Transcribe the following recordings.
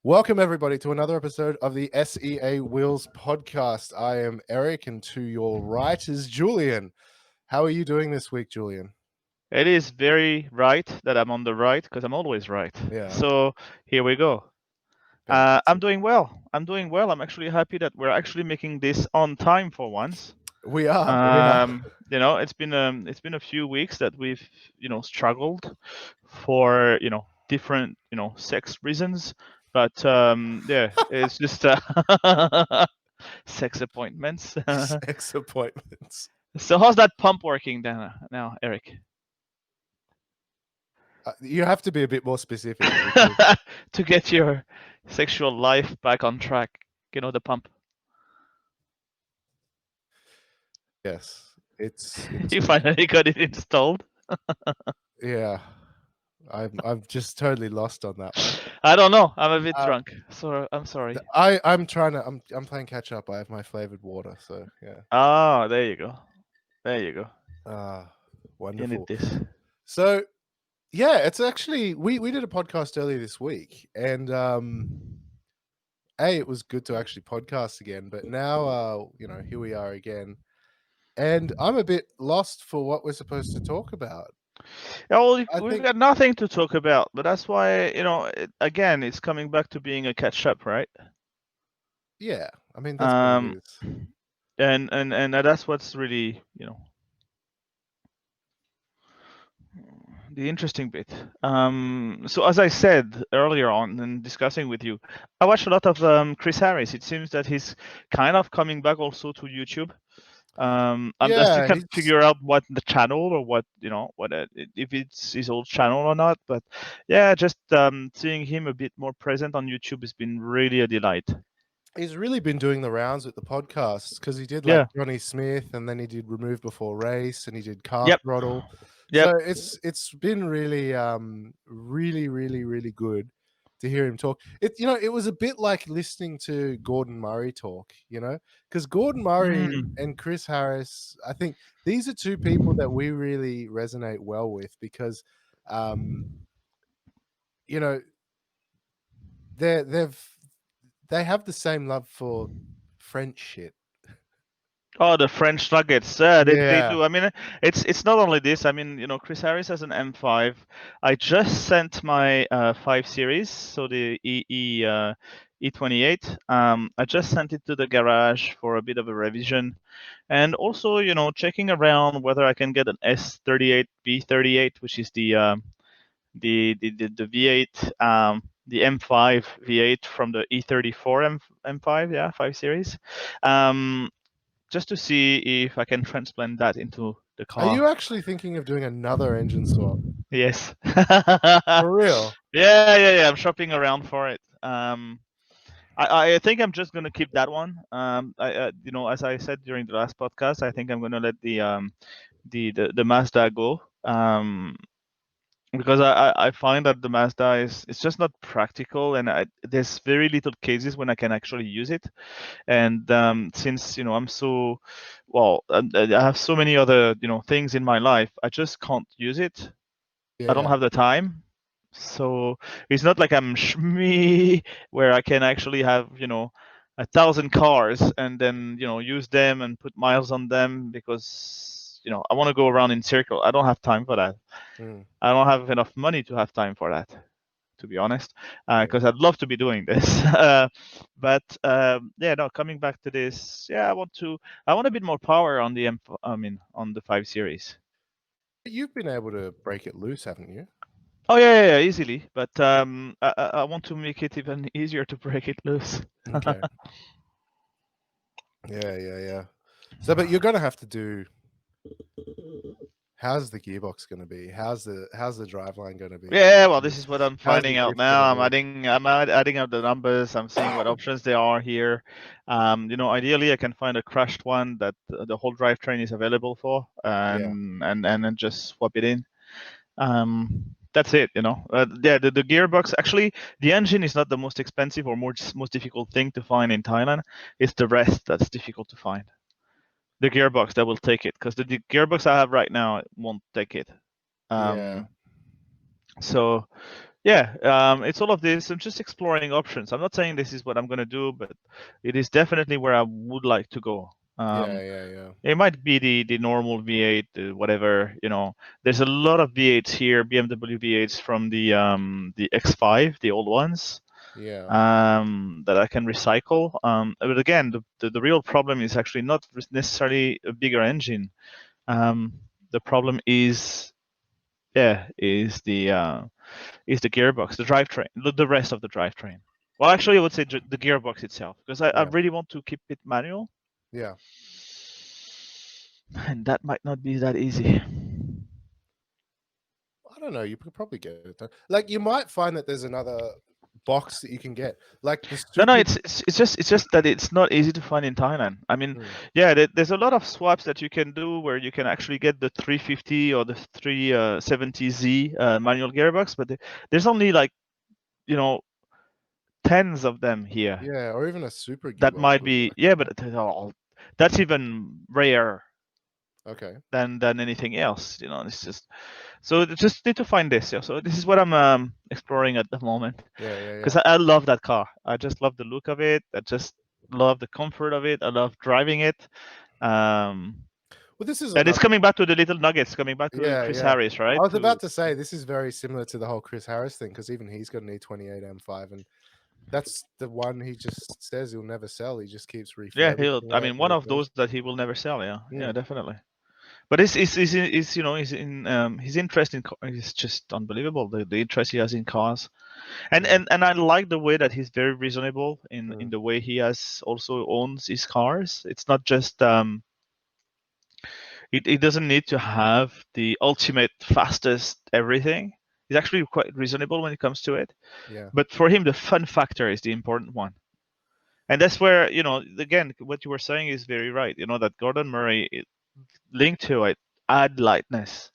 Welcome, everybody, to another episode of the SEA Wheels podcast. I am Eric, and to your right is Julian. How are you doing this week, Julian? It is very right that I'm on the right because I'm always right. Yeah, So here we go. I'm fantastic. doing well. I'm doing well. I'm actually happy that we're actually making this on time for once. We are. We are. It's been a few weeks that we've struggled for different sex reasons, but yeah, it's just sex appointments. Sex appointments. So how's that pump working now, Eric? You have to be a bit more specific. To get your sexual life back on track. The pump. Yes, it's You finally got it installed. yeah. I'm just totally lost on that one. I don't know. I'm a bit Uh, drunk, so I'm sorry. I'm trying to. I'm playing catch up. I have my flavored water, so yeah. Ah, there you go. There you go. Ah, You need wonderful. this. So yeah, it's actually we did a podcast earlier this week, and it was good to actually podcast again. But now, here we are again, and I'm a bit lost for what we're supposed to talk about. Yeah, well, I we've think, got nothing to talk about, but that's why again, it's coming back to being a catch up, right? yeah, I mean that's what it Um, is. and that's what's really the interesting bit. So as I said earlier on in discussing with you, I watched a lot of Chris Harris. It seems that he's kind of coming back also to YouTube. I still Yeah, can't he's figure out what the channel or what if it's his old channel or not. But yeah, just seeing him a bit more present on YouTube has been really a delight. he's really been doing the rounds with the podcasts because he did like Yeah. Johnny Smith, and then he did Remove Before Race, and he did Car Yep. Throttle. Yep. So it's been really really good to hear him talk. It was a bit like listening to Gordon Murray talk, because Gordon Murray Mm. and Chris Harris, I think these are two people that we really resonate well with because um you know they've they have the same love for French shit. Oh, the French nuggets. Yeah, they Yeah. do. I mean, it's not only this. I mean, Chris Harris has an M5. I just sent my 5 series, so the E28. I just sent it to the garage for a bit of a revision, and also, checking around whether I can get an S38 B38, which is the V8, the M5 V8 from the E34 M5, yeah, 5 series. Um, just to see if I can transplant that into the Are you car. actually thinking of doing another engine swap? Yes. For real? Yeah. I'm shopping around for it. I think I'm just gonna keep that one. As I said during the last podcast, I think I'm gonna let the Mazda go. Because I find that the Mazda it's just not practical, and there's very little cases when I can actually use it. And since I'm so well, I have so many other things in my life, I just can't use it. I don't Yeah. have the time. So it's not like I'm me where I can actually have 1,000 cars and then use them and put miles on them because I want to go around in circle. I don't have time for that. Mm, I don't have enough money to have time for that, to be honest, yeah. because I'd love to be doing this. But yeah, no. Coming back to this, yeah, I want a bit more power on the on the 5 series. You've been able to break it loose, haven't you? Oh yeah, easily. But I want to make it even easier to break it loose. Okay. Yeah. So, but you're gonna have to do. How's the gearbox gonna be? How's the driveline gonna be? Yeah, well, this is what I'm How's the finding out drift gonna now. be? I'm adding up the numbers. I'm seeing what options there are here. Ideally, I can find a crashed one that the whole drivetrain is available for, Yeah. and then just swap it in. That's it. Yeah, the gearbox. Actually, the engine is not the most expensive or most difficult thing to find in Thailand. It's the rest that's difficult to find. The gearbox that will take it, because the gearbox I have right now won't take it. Yeah. So yeah, it's all of this. I'm just exploring options. I'm not saying this is what I'm gonna do, but it is definitely where I would like to go. Yeah, yeah, yeah, It might be the normal V8, whatever. There's a lot of V8s here, BMW V8s from the X5, the old ones, yeah, that I can recycle. But again, the real problem is actually not necessarily a bigger engine. Um, the problem is, yeah, is the gearbox, the drivetrain, the rest of the drivetrain. Well, actually, I would say the gearbox itself, because I yeah, really want to keep it manual, yeah. and that might not be that easy. I don't know. You could probably get it done. Like you might find that there's another box that you can get, like the No, stupid. it's just that it's not easy to find in Thailand. I mean, Mm, yeah, there's a lot of swaps that you can do where you can actually get the 350 or the 370Z manual gearbox, but there's only like you know tens of them here. yeah, or even a super That gearbox might would be, work. yeah, but that's even rare Okay. than anything else. It's just so just need to find this. Yeah, so this is what I'm exploring at the moment, Yeah, yeah, because yeah. I love that car. I just love the look of it. I just love the comfort of it. I love driving it. Um, Well, this is and it's another. coming back to the little nuggets, coming back to Yeah, Chris yeah. Harris, I right? was To about to say this is very similar to the whole Chris Harris thing because even he's got an E28 M5, and that's the one he just says he'll never sell. He just keeps Yeah, refurbishing I it, mean, one of refurbishing. those that he will never sell. Yeah, yeah, Mm, definitely. But his interest in is just unbelievable. The interest he has in cars, and mm, and and I like the way that he's very reasonable in mm. the way he has also owns his cars. It's not just it doesn't need to have the ultimate fastest everything. He's actually quite reasonable when it comes to it. Yeah, But for him, the fun factor is the important one. And that's where, again, what you were saying is very right. That Gordon Murray linked to it, add lightness.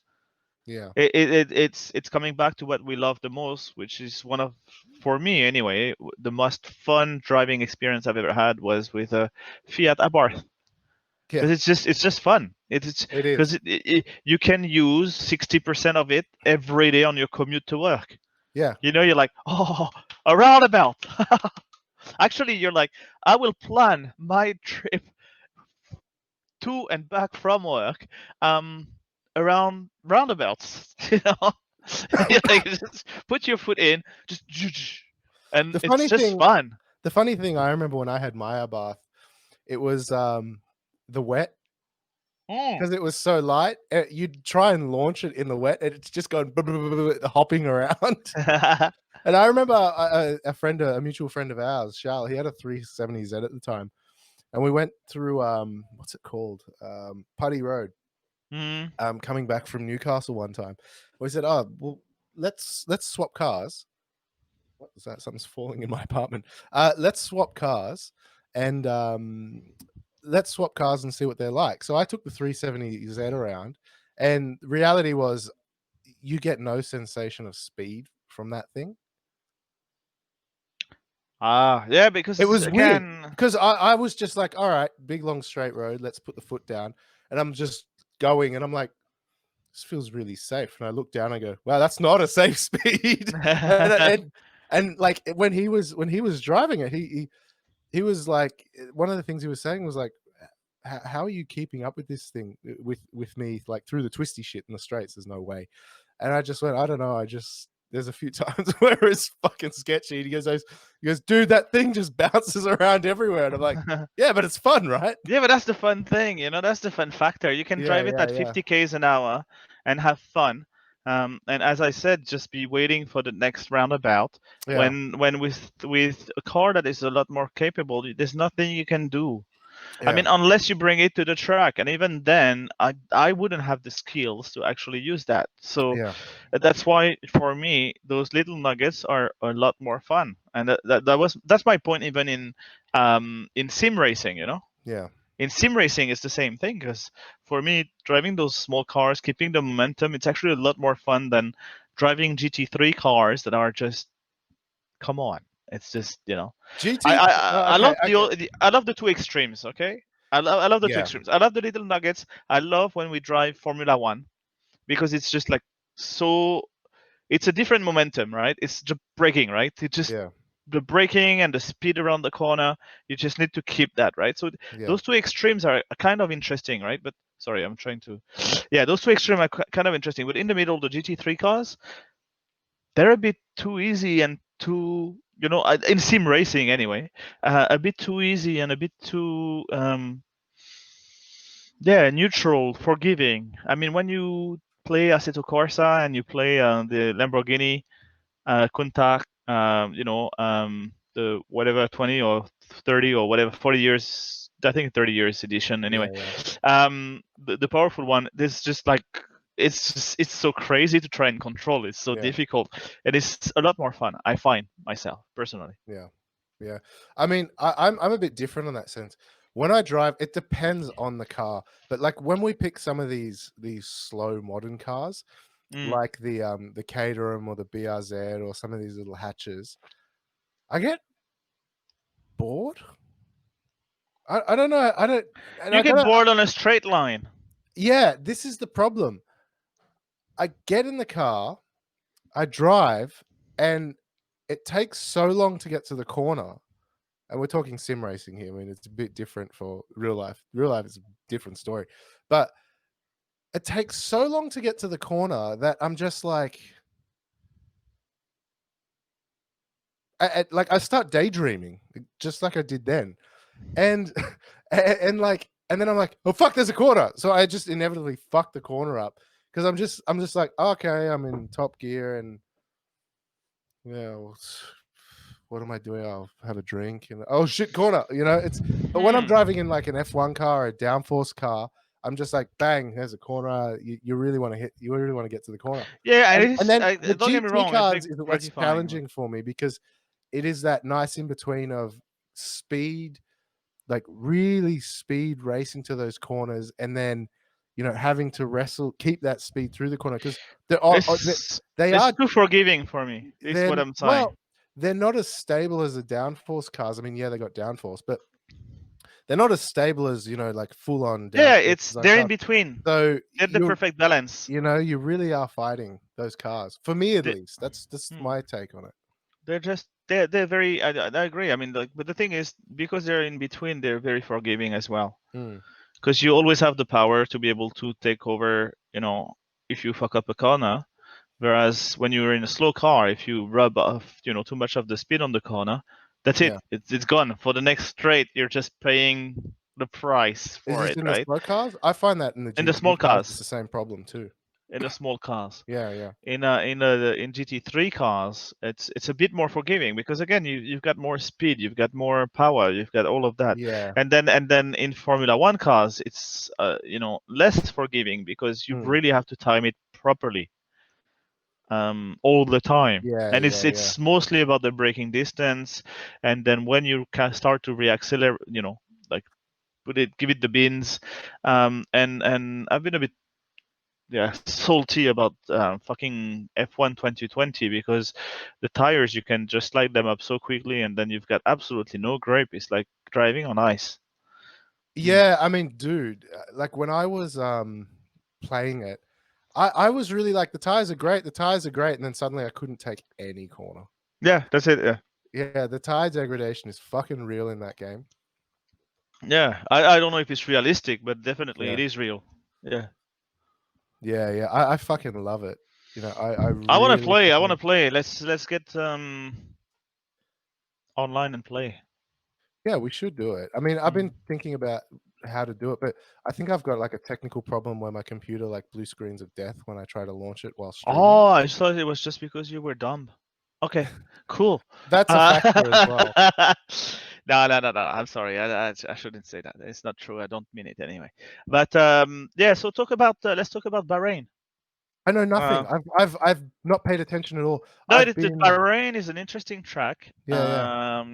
yeah, It's coming back to what we love the most, which is one of, for me anyway, the most fun driving experience I've ever had was with a Fiat Abarth, yeah. because it's just fun. It's It is. because you can use 60% of it every day on your commute to work. Yeah, You're like, oh, a roundabout. Actually, you're like, I will plan my trip to and back from work, um, around roundabouts. You like just put your foot in, just, and the it's funny just thing. fun. The funny thing. I remember when I had my bath, it was the wet Mm. because it was so light. You'd try and launch it in the wet, and it's just going hopping around. And I remember a mutual friend of ours, Charles. He had a 370Z at the time, and we went through what's it called, Putty Road, Mm. coming back from Newcastle one time. We said, "Oh, well, let's swap cars." What is that? Something's falling in my apartment. Let's swap cars, and let's swap cars and see what they're like. So I took the 370Z around, and reality was you get no sensation of speed from that thing. Yeah, It because was weird again, because I was just like, all right, big long straight road, let's put the foot down. And I'm just going and I'm like, this feels really safe. And I look down and I go, wow, that's not a safe speed. and, and and like when he was driving it, he was like, one of the things he was saying was like, how are you keeping up with this thing with me like through the twisty shit in the straights? There's no way. And I just went, I don't know. I just there's a few times where it's fucking sketchy. And he goes, dude, that thing just bounces around everywhere. And I'm like, yeah, but it's fun, right? yeah, but that's the fun thing, that's the fun factor. You can Yeah, drive it yeah, at yeah, 50 k's an hour and have fun. And as I said, just be waiting for the next roundabout. yeah, When with a car that is a lot more capable, there's nothing you can do. I yeah, mean, unless you bring it to the track, and even then, I wouldn't have the skills to actually use that. So yeah, that's why, for me, those little nuggets are a lot more fun, and that's my point. Even in sim racing, yeah, in sim racing, it's the same thing. Because for me, driving those small cars, keeping the momentum, it's actually a lot more fun than driving GT3 cars that are just, come on. It's just, I GT. I, I Okay, love okay, I love the two extremes. Okay, I love the two yeah, extremes. I love the little nuggets. I love when we drive Formula One, because it's just like so. it's a different momentum, right? It's just braking, right? It just Yeah. the braking and the speed around the corner. You just need to keep that, right? So Yeah. those two extremes are kind of interesting, right? But sorry, I'm trying to. Yeah, those two extremes are kind of interesting. But in the middle, the GT3 cars, they're a bit too easy and too, in sim racing anyway, a bit too easy and a bit too, yeah, neutral, forgiving. I mean, when you play Assetto Corsa and you play the Lamborghini Countach, the whatever 20 or 30 or whatever 40 years, I think 30 years edition Yeah. anyway. Yeah. The powerful one, there's just like it's so crazy to try and control. It's so Yeah. difficult, and it's a lot more fun. I find myself personally. Yeah. Yeah. I mean, I'm a bit different on that sense. When I drive, it depends on the car. But like when we pick some of these slow modern cars, Mm. like the Caterham or the BRZ or some of these little hatches, I get bored. I don't know. I don't, and You I get gotta. bored on a straight line. Yeah, this is the problem. I get in the car, I drive, and it takes so long to get to the corner. And we're talking sim racing here. I mean, it's a bit different for real life. Real life is a different story. But it takes so long to get to the corner that I'm just like, I start daydreaming, just like I did then, and and then I'm like, oh fuck, there's a corner. So I just inevitably fuck the corner up because I'm just like, okay, I'm in top gear and yeah, well, what am I doing? I'll have a drink and oh shit, corner. It's but when I'm Hmm. driving in like an F1 car or a downforce car, I'm just like, bang, there's a corner. You really want to hit. You really want to get to the corner. Yeah, and And then the don't get me GT wrong, it's cars very is what's gratifying, but challenging for me because it is that nice in between of speed, like really speed racing to those corners, and then having to keep that speed through the corner because they are it's they it's are too forgiving for me. This is what then I'm saying. well, they're not as stable as the downforce cars. I mean, yeah, they got downforce, but they're not as stable as like full on Yeah, downforce design they're in cars. between. So They're the perfect balance. you really are fighting those cars. For me, at They, least, that's hmm, my take on it. they're very. I agree. I mean, like, but the thing is, because they're in between, they're very forgiving as well. Mm, Because you always have the power to be able to take over. If you fuck up a corner. Whereas when you're in a slow car, if you rub off, too much of the speed on the corner, that's it. yeah. It's gone. For the next straight, you're just paying the price Is for this it, in the right? slow cars? I find that in the In the GT small cars, it's cars, the same problem too. in the small cars. Yeah, yeah, In GT3 cars, it's a bit more forgiving because again, you've got more speed, you've got more power, you've got all of that. yeah. And then in Formula One cars, it's less forgiving because you Mm, really have to time it properly all the time. yeah, And yeah, yeah. it's mostly about the braking distance, and then when you can start to reaccelerate, like give it the bins. And I've been a bit salty about fucking F1 2020 because the tires you can just slide them up so quickly, and then you've got absolutely no grip. It's like driving on ice. Mm. Yeah, I mean, dude, like when I was playing it, I was really like the tires are great, and then suddenly I couldn't take any corner. Yeah, that's it. Yeah, Yeah, the tire degradation is fucking real in that game. yeah. I don't know if it's realistic, but definitely it Yeah, is real. Yeah. yeah, yeah. I fucking love it. I I want to really play. I want to fucking play. Let's get online and play. yeah. We should do it. I mean, I've been Mm. thinking about how to do it, but I think I've got like a technical problem where my computer like blue screens of death when I try to launch it while streaming. Oh, I thought it was just because you were dumb. Okay, cool. That's a factor as well. No, no, no, no. I'm sorry. I shouldn't say that. It's not true. I don't mean it anyway. But yeah. So let's talk about Bahrain. I know Uh, nothing. I've not paid attention at all. no, I've the been Bahrain is an interesting track. yeah, yeah.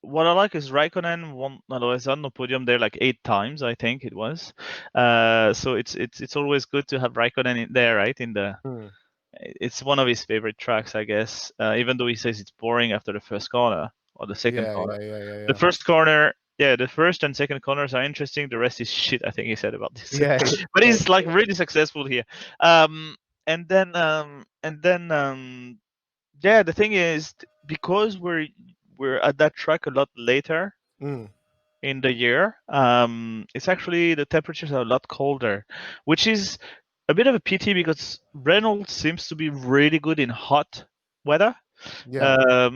What I like is Raikkonen won, no, he's on the podium there like 8 times, I think it was. So it's always good to have Raikkonen in there, right? Hmm. It's one of his favorite tracks, I guess. Even though he says it's boring after the first corner or the second Yeah, corner. yeah, yeah, yeah, The yeah. first corner, yeah, the first and second corners are interesting. The rest is shit, I think he said about this. Yeah, yeah, But yeah. he's like really successful here. Um, yeah, the thing is, because we're at that track a lot later Mm, in the year, it's actually the temperatures are a lot colder, which is a bit of a pity because Reynolds seems to be really good in hot weather. yeah,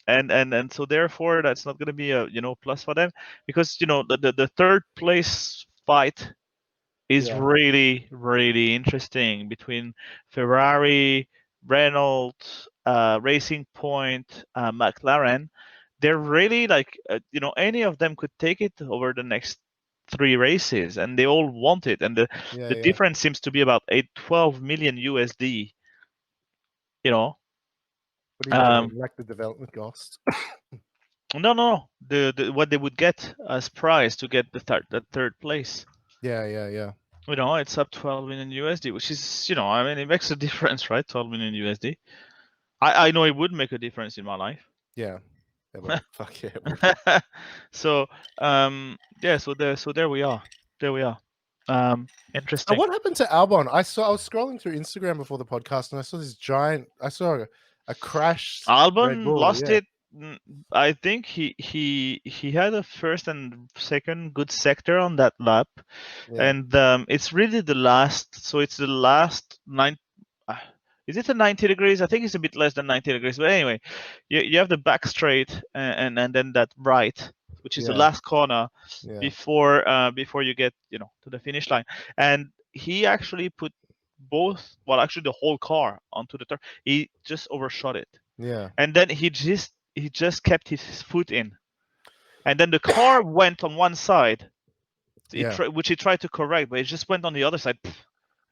And so therefore that's not going to be a plus for them, because the third place fight is yeah, really, really interesting between Ferrari, Renault, Racing Point, McLaren. They're really like, any of them could take it over the next three races, and they all want it. And yeah, the yeah. difference seems to be about 12 million USD. You know, What do you um, mean? Like the development cost? no, no, no. What they would get as prize to get the third place. Yeah, yeah, yeah, It's up 12 million USD, which is, I mean, it makes a difference, right? 12 million USD. I know it would make a difference in my life. yeah. Yeah, but fuck yeah, it would. So, yeah, so there we are. There we are. So Interesting. what happened to Albon? I was scrolling through Instagram before the podcast, and I saw this giant. I saw a crashed Red Albon Bull. lost Yeah, it. I think he had a first and second good sector on that lap, yeah, and it's really the last. So it's the last nine. uh, Is it a 90 degrees? I think it's a bit less than 90 degrees. But anyway, you have the back straight, and then that right, which is the yeah, last corner yeah, before you get to the finish line. And he actually put both, well, actually the whole car onto the turn. He just overshot it, yeah, and then he just kept his foot in, and then the car went on one side, yeah. which he tried to correct, but it just went on the other side,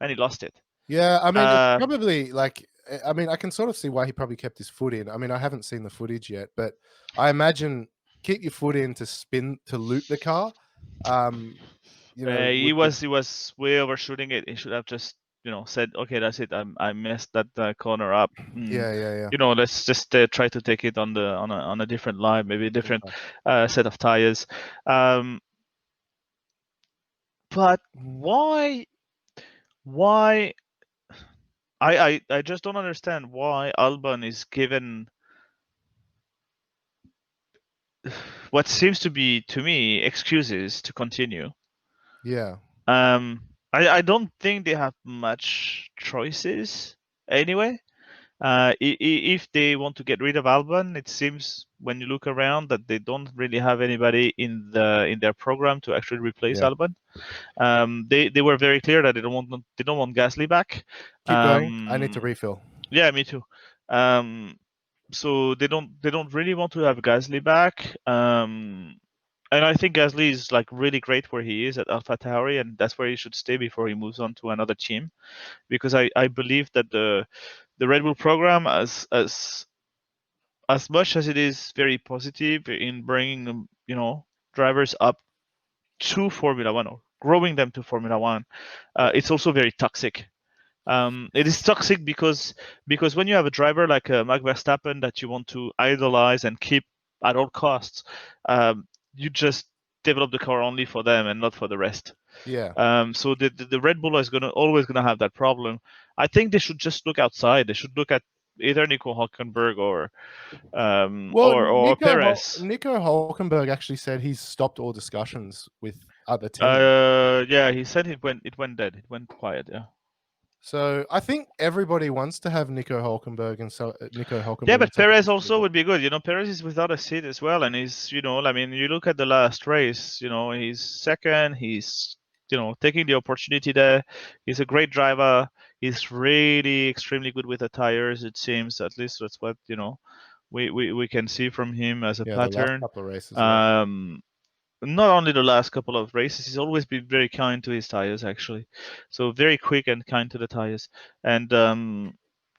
and he lost it. Yeah, I mean, it's Uh, probably like, I mean, I can sort of see why he probably kept his foot in. I mean, I haven't seen the footage yet, but I imagine keep your foot in to spin to loop the car. Um, he would was way overshooting it. He should have just said, okay, that's it. I messed that corner up. yeah, yeah, yeah. Let's just try to take it on a different line, maybe a different Okay. set of tires. But why? Why? I just don't understand why Albon is given what seems to be, to me, excuses to continue. Yeah, I don't think they have much choices anyway. If they want to get rid of Albon, it seems when you look around that they don't really have anybody in their program to actually replace yeah. Albon. They were very clear that they don't want Gasly back. Keep going. I need to Um, refill. yeah, me too. Um, so they don't really want to have Gasly back. And I think Gasly is like really great where he is at AlphaTauri, and that's where he should stay before he moves on to another team. Because I believe that the Red Bull program, as much as it is very positive in bringing drivers up to Formula One or growing them to Formula One, Yeah, it's also very toxic. It is toxic because when you have a driver like Max Verstappen that you want to idolize and keep at all costs, you just develop the car only for them and not for the rest. yeah. So the Red Bull is always gonna have that problem. I think they should just look outside. They should look at either Nico Hulkenberg or Well, Perez. Nico Hulkenberg actually said he's stopped all discussions with other teams. Yeah, he said it went dead. It went quiet. Yeah. So I think everybody wants to have Nico Hulkenberg and Yeah, but Perez Sophie. also would be good. Perez is without a seat as well, and I mean, you look at the last race. He's second. He's, taking the opportunity there. He's a great driver. He's really extremely good with the tires. It seems, at least that's what we can see from him as a Yeah, the last pattern. couple of races. Yeah, Um, Not only the last couple of races, he's always been very kind to his tires, actually. So very quick and kind to the tires. And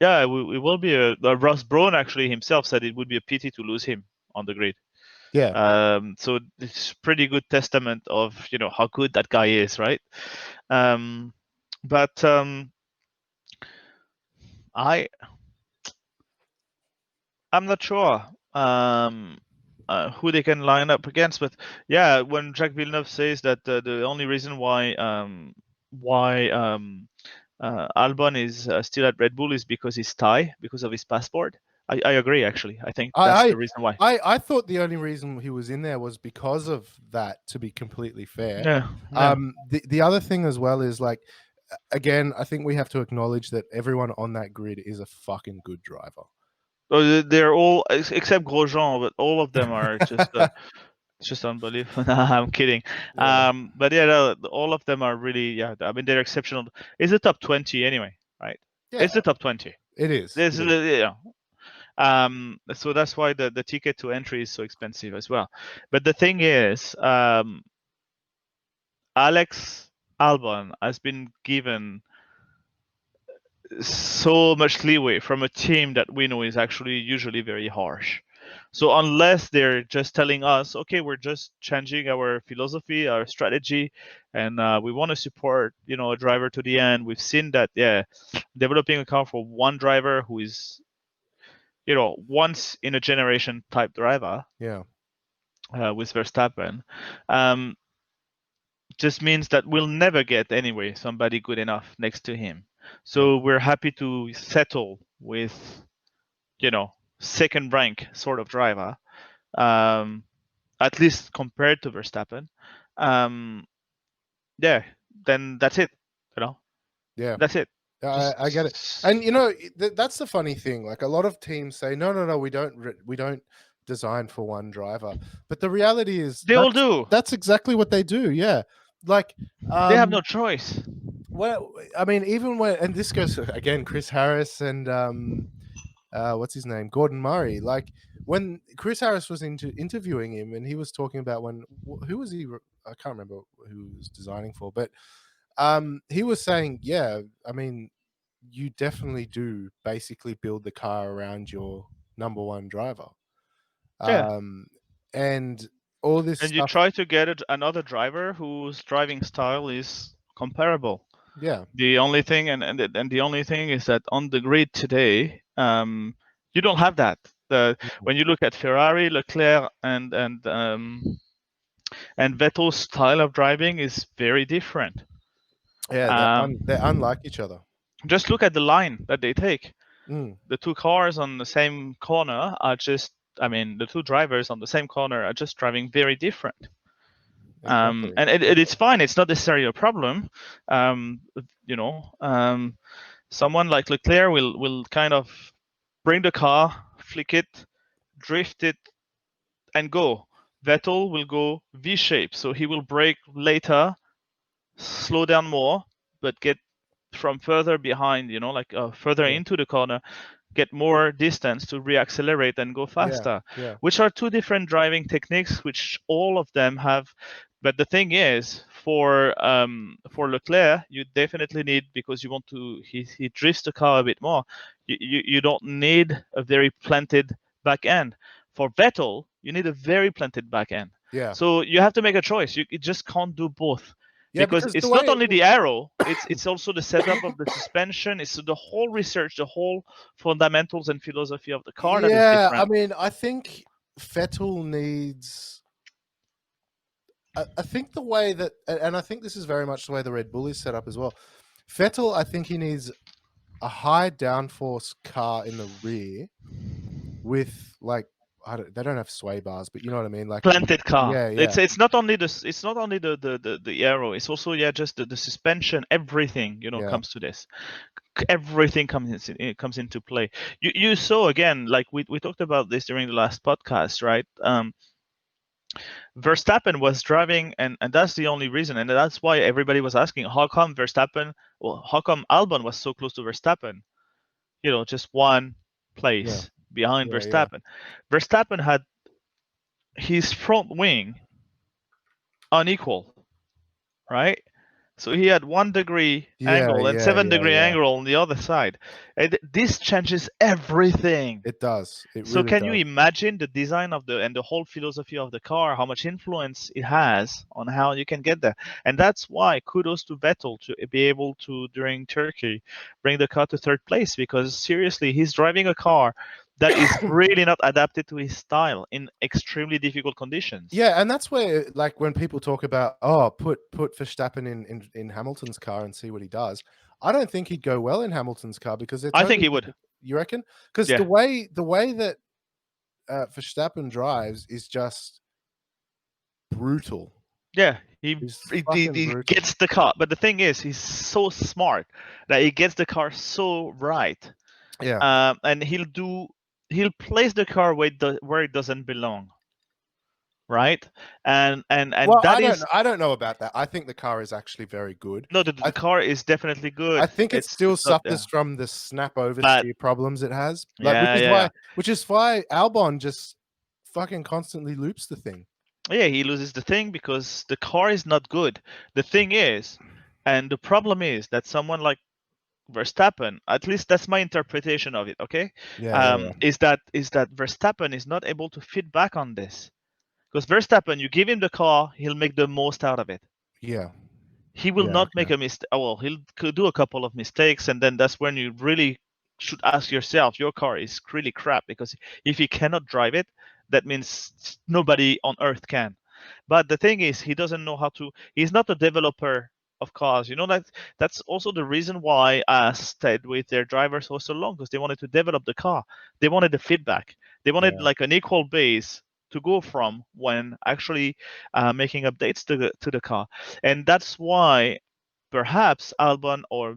yeah, it will be Ross Brawn actually himself said it would be a pity to lose him on the grid. yeah. So it's pretty good testament of how good that guy is, right? Um, but I I'm not sure who they can line up against. But yeah, when Jacques Villeneuve says that the only reason why Albon is still at Red Bull is because he's Thai, because of his passport. I agree, actually. I think that's I, the reason why. I thought the only reason he was in there was because of that. To be completely fair, Yeah, yeah. the other thing as well is like, again, I think we have to acknowledge that everyone on that grid is a fucking good driver. They're all except Grosjean, but all of them are just unbelievable. Nah, I'm kidding. Yeah, But yeah, no, all of them are really, yeah. I mean, they're exceptional. It's the top 20 anyway, right? yeah, It's the top 20. it is. There's, It is. yeah. So that's why the ticket to entry is so expensive as well. But the thing is, Alex Albon has been given so much leeway from a team that we know is actually usually very harsh. So unless they're just telling us, okay, we're just changing our philosophy, our strategy, and we want to support, a driver to the end. We've seen that, yeah, developing a car for one driver who is, once in a generation type driver Yeah, with Verstappen, um, just means that we'll never get anyway somebody good enough next to him. yeah, So we're happy to settle with, second rank sort of driver, um, at least compared to Verstappen. Um, yeah, then that's it. You know, yeah. that's it. I get it, and that's the funny thing. Like a lot of teams say, no, no, no, we don't design for one driver. But the reality is they all do. that's exactly what they do. Yeah, like They have no choice. well, I mean, even when, and this goes again, Chris Harris and what's his name, Gordon Murray. Like when Chris Harris was interviewing him, and he was talking about who was he? I can't remember who he was designing for, but he was saying, yeah, I mean, you definitely do basically build the car around your number one driver. Yeah, Um, and all this and you stuff, try to get another driver whose driving style is comparable. yeah, The only thing, and the only thing is that on the grid today, you don't have that. When you look at Ferrari, Leclerc, and Vettel's style of driving is very different. yeah, they're Um, unlike each other. just look at the line that they take. Mm, The two cars on the same corner are just, I mean, the two drivers on the same corner are just driving very different. exactly. And it's fine. It's not necessarily a problem. Um, you know, um, someone like Leclerc will kind of bring the car, flick it, drift it, and go. Vettel will go V-shape, so he will brake later, slow down more, but get from further behind, like further Yeah, into the corner, get more distance to reaccelerate and go yeah, faster, yeah, which are two different driving techniques, which all of them have. But the thing is, for Leclerc, you definitely need, because you want to, he drifts the car a bit more. You don't need a very planted back end. For Vettel, you need a very planted back end. yeah, So you have to make a choice. You just can't do both, yeah. because Because the it's way not only the aero, it's also the setup of the suspension, it's the whole research, the whole fundamentals and philosophy of the car that is yeah, I different. mean, I think Vettel needs. I think the way that, and I think this is very much the way the Red Bull is set up as well. Vettel, I think he needs a high downforce car in the rear with like, they don't have sway bars, but you know what I mean. Like, Planted car. yeah, yeah, It's not only the aero. It's also, yeah, just the suspension. Everything, yeah, comes to this. Everything comes into play. You saw again, like we talked about this during the last podcast, right? Verstappen was driving, and that's the only reason, and that's why everybody was asking, how come how come Albon was so close to Verstappen? Just one yeah, place behind yeah, yeah, Verstappen. Verstappen had his front wing unequal, right? So he had 1 degree yeah, angle and yeah, 7 degree yeah. angle on the other side. And this changes everything. It does. It So really can you does. imagine the design of the whole philosophy of the car, how much influence it has on how you can get there? And that's why kudos to Vettel to be able to, during Turkey, bring the car to third place, because seriously, he's driving a car that is really not adapted to his style in extremely difficult conditions. Yeah, and that's where, like, when people talk about, oh, put Verstappen in Hamilton's car and see what he does. I don't think he'd go well in Hamilton's car because they're I think totally he would. different. You reckon? Because Yeah, the way that Verstappen drives is just brutal. yeah. It's He fucking brutal. gets the car, but the thing is, he's so smart that he gets the car so right, Yeah. and he'll place the car where it doesn't belong, right? And Well, that is I don't know about that. I think the car is actually very good. no, the I car is definitely I good. think it still It's not yeah, suffers from the snap but oversteer problems it has. Like yeah, yeah, yeah. which is why Albon just fucking constantly loops the thing. Yeah, he loses the thing because the car is not good. The thing is, and the problem is that someone like Verstappen, at least that's my interpretation of it, okay? Yeah, yeah, Is that Verstappen is not able to fit back on this. Because Verstappen, you give him the car, he'll make the most out of it. yeah, He will yeah. not Okay. make a mistake. Well, he'll could do a couple of mistakes, and then that's when you really should ask yourself, your car is really crap. Because if he cannot drive it, that means nobody on earth can. But the thing is, he doesn't know how to. He's not a developer of cars. You know that's also the reason why I stayed with their drivers for so long, because they wanted to develop the car. They wanted the feedback. They wanted Yeah. like an equal base to go from when actually making updates to the car, and that's why perhaps Albon or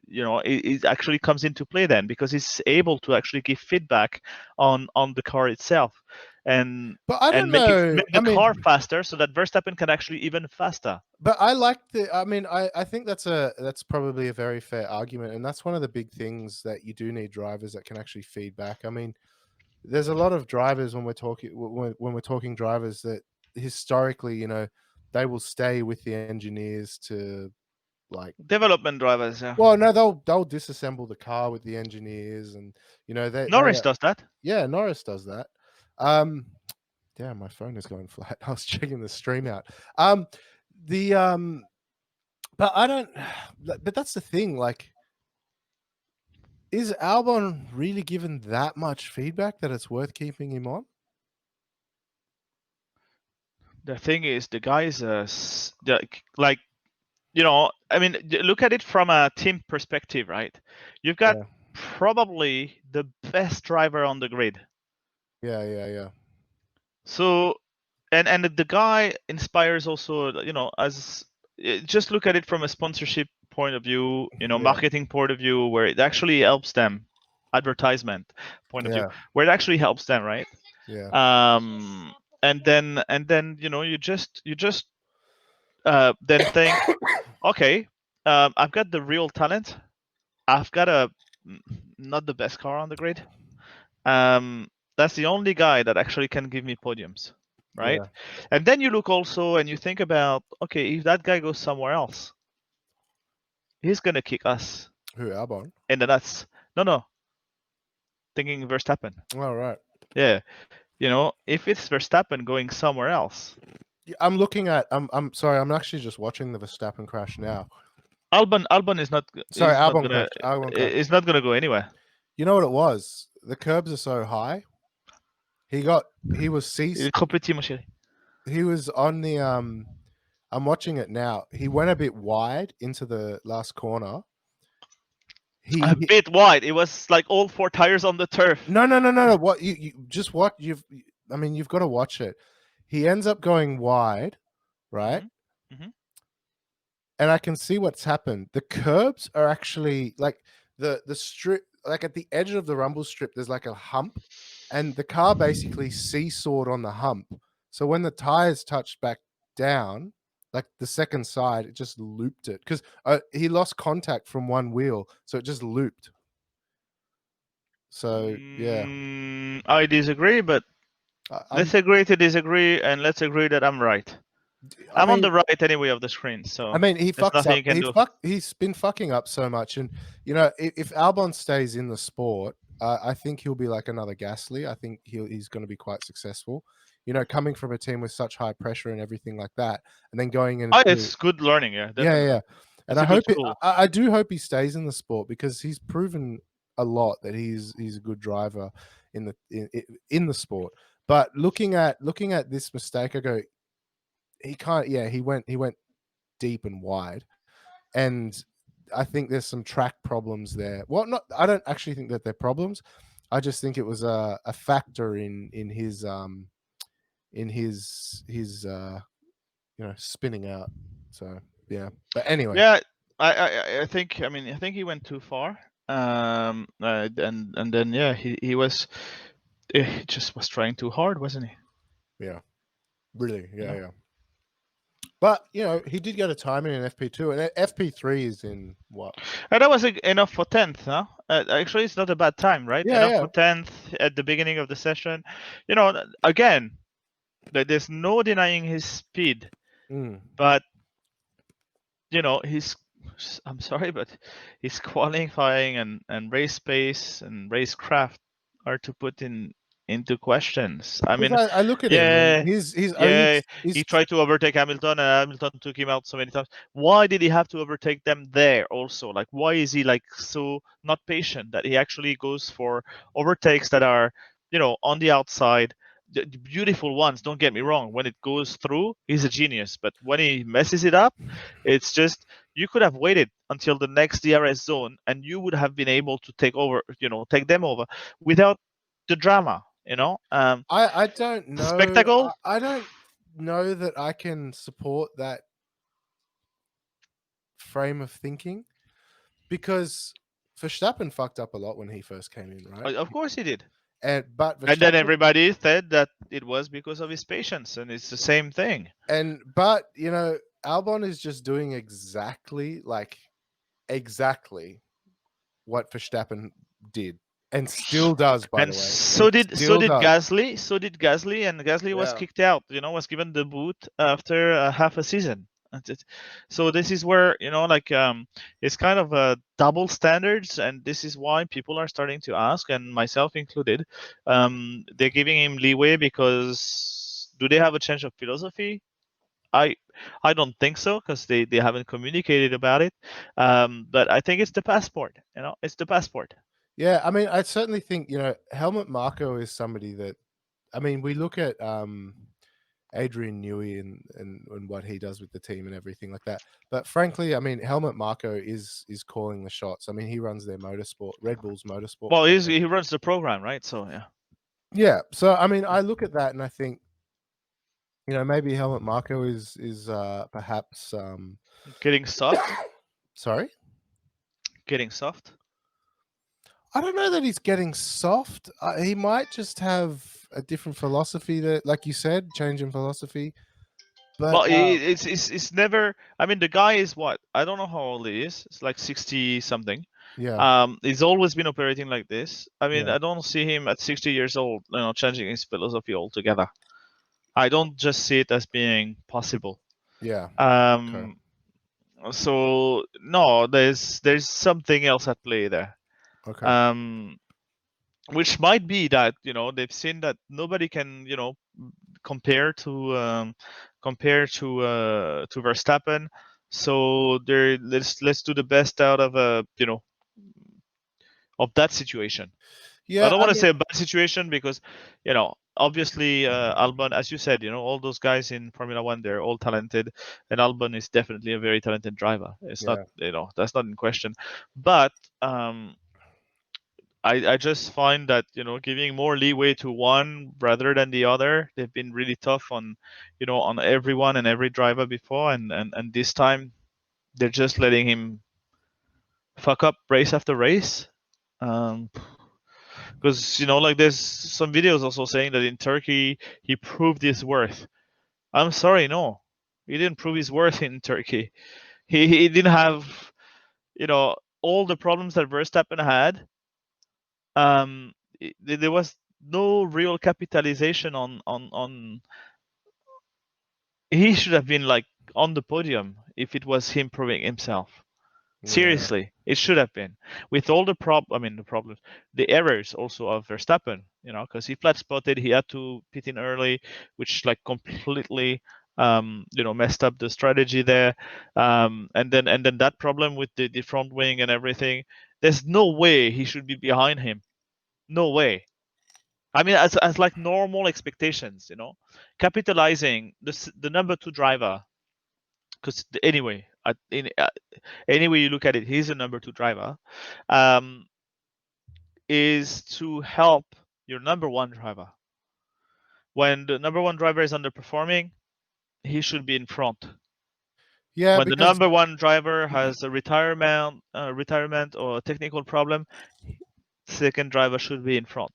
it actually comes into play then, because he's able to actually give feedback on the car itself, and But I don't and make it know. make I the mean, car faster so that Verstappen can actually even faster. but I like the. I mean, I think that's probably a very fair argument, and that's one of the big things that you do need drivers that can actually feed back. I mean, there's a lot of drivers when we're talking when we're talking drivers that historically, they will stay with the engineers to like. Development drivers, yeah. Well, no, they'll disassemble the car with the engineers, and they Norris does that. yeah, Norris does that. Um, Damn, my phone is going flat. I was checking the stream out. The but I don't. But that's the thing. Like, is Albon really given that much feedback that it's worth keeping him on? The thing is, the guy is like I mean, look at it from a team perspective, right? You've got Yeah, probably the best driver on the grid. yeah, yeah, yeah, So, and the guy inspires also, as just look at it from a sponsorship point of view, yeah, marketing point of view, where it actually helps them, advertisement point of view, yeah, where it actually helps them, right? yeah, Um, and then you just then think, okay, I've got the real talent. I've got not the best car on the grid. Um, that's the only guy that actually can give me podiums, right? yeah. And then you look also and you think about, okay, if that guy goes somewhere else, he's gonna kick us Who, Albon? in the nuts. No, no, thinking Verstappen. All right. Yeah, if it's Verstappen going somewhere else, Yeah, I'm looking at. I'm sorry. I'm actually just watching the Verstappen crash now. Albon is not Sorry, is not Albon gonna crash. Albon crash. is not gonna go anywhere. You know what it was? The curbs are so high. He got. He was Il ceased. est trop petit, mon chéri. He was on the. I'm watching it now. He went a bit wide into the last corner. A He bit wide. It was like all four tires on the turf. No, no, no, no, no. What you just what you've I mean, you've got to watch it. He ends up going wide, right? Hmm. Hmm. And I can see what's happened. The curbs are actually like the strip, like at the edge of the rumble strip, there's like a hump, and the car basically seesawed on the hump. So when the tires touched back down, like the second side, it just looped it because he lost contact from one wheel, so it just looped. So yeah, I disagree, but I, let's I'm. agree to disagree, and let's agree that I'm right. I I'm on mean, the right anyway of the screen, I so mean, he there's fucks nothing up. you can do. He's been fucking up so much, and if Albon stays in the sport, I think he'll be like another Gasly. I think he's going to be quite successful. Coming from a team with such high pressure and everything like that, and then going Oh, into it's good learning, yeah, yeah, definitely. yeah. And It's a good school. I do hope he stays in the sport because he's proven a lot that he's a good driver in the sport. But looking at this mistake, I go, he can't. Yeah, he went deep and wide. And I think there's some track problems there. Well, not. I don't actually think that they're problems. I just think it was a factor in his spinning out. So yeah. But anyway, Yeah, I think, I mean, I think he went too far. And then yeah, he was, he just was trying too hard, wasn't he? yeah, really, You yeah, know. yeah. But he did get a timing in FP2, and FP3 is in what? And that was enough for 10th, huh? Actually, it's not a bad time, right? Yeah, Enough yeah. for 10th at the beginning of the session. Again, there's no denying his speed, Mm. but he's, I'm sorry, but his qualifying and race pace and racecraft are to put into questions. I Because mean, I look at him and yeah, he's only yeah, he's he tried to overtake Hamilton, and Hamilton took him out so many times. Why did he have to overtake them there also? Like, why is he like so not patient that he actually goes for overtakes that are, on the outside? The beautiful ones, don't get me wrong. When it goes through, he's a genius. But when he messes it up, it's just, you could have waited until the next DRS zone, and you would have been able to take them over without the drama. I don't The know. spectacle. I don't know that I can support that frame of thinking because Verstappen fucked up a lot when he first came in, right? Of course he did. But And then Verstappen everybody said that it was because of his patience, and it's the same thing. but Albon is just doing exactly what Verstappen did and still does, by And the way, so and did so still did does. Gasly. So did Gasly, and Gasly was Yeah. kicked out. Was given the boot after half a season. So this is where it's kind of double standards, and this is why people are starting to ask, and myself included, they're giving him leeway because do they have a change of philosophy? I I don't think so, because they haven't communicated about it. But I think it's the passport. It's the passport. Yeah, I mean, I certainly think, Helmut Marko is somebody that I mean, we look at Adrian Newey and what he does with the team and everything like that. But frankly, I mean, Helmut Marko is calling the shots. I mean, he runs their motorsport, Red Bull's motorsport Well, program. he runs the program, right? So yeah. Yeah. So I mean, I look at that and I think, maybe Helmut Marko is perhaps Getting soft. sorry. Getting soft. I don't know that he's getting soft. He might just have a different philosophy that, like you said, change in philosophy. But Well, it's never. I mean, the guy is what? I don't know how old he is. It's like 60 something. yeah, He's always been operating like this. I mean, yeah, I don't see him at 60 years old, changing his philosophy altogether. I don't just see it as being possible. yeah. Okay. Um, so no, there's something else at play there. Okay. Um, which might be that they've seen that nobody can compare to Verstappen. So let's do the best out of of that situation. I Yeah, don't I want to mean, say a bad situation because obviously Albon, as you said, all those guys in Formula One, they're all talented, and Albon is definitely a very talented driver. It's not, yeah, that's not in question, but I just find that giving more leeway to one rather than the other. They've been really tough on everyone and every driver before, and this time they're just letting him fuck up race after race. Because like there's some videos also saying that in Turkey he proved his worth. I'm sorry, no, he didn't prove his worth in Turkey. He didn't have all the problems that Verstappen had. There was no real capitalization on. He should have been like on the podium if it was him proving himself. yeah, Seriously, it should have been, with all the problems, the errors also of Verstappen. Because he flat spotted, he had to pit in early, which like completely messed up the strategy there. And then that problem with the front wing and everything. There's no way he should be behind him. No way. I mean, as like normal expectations, capitalizing the number two driver. Because anyway, any way you look at it, he's a number two driver, um, is to help your number one driver. When the number one driver is underperforming, he should be in front. Yeah, When the because number one driver has a retirement or a technical problem, second driver should be in front.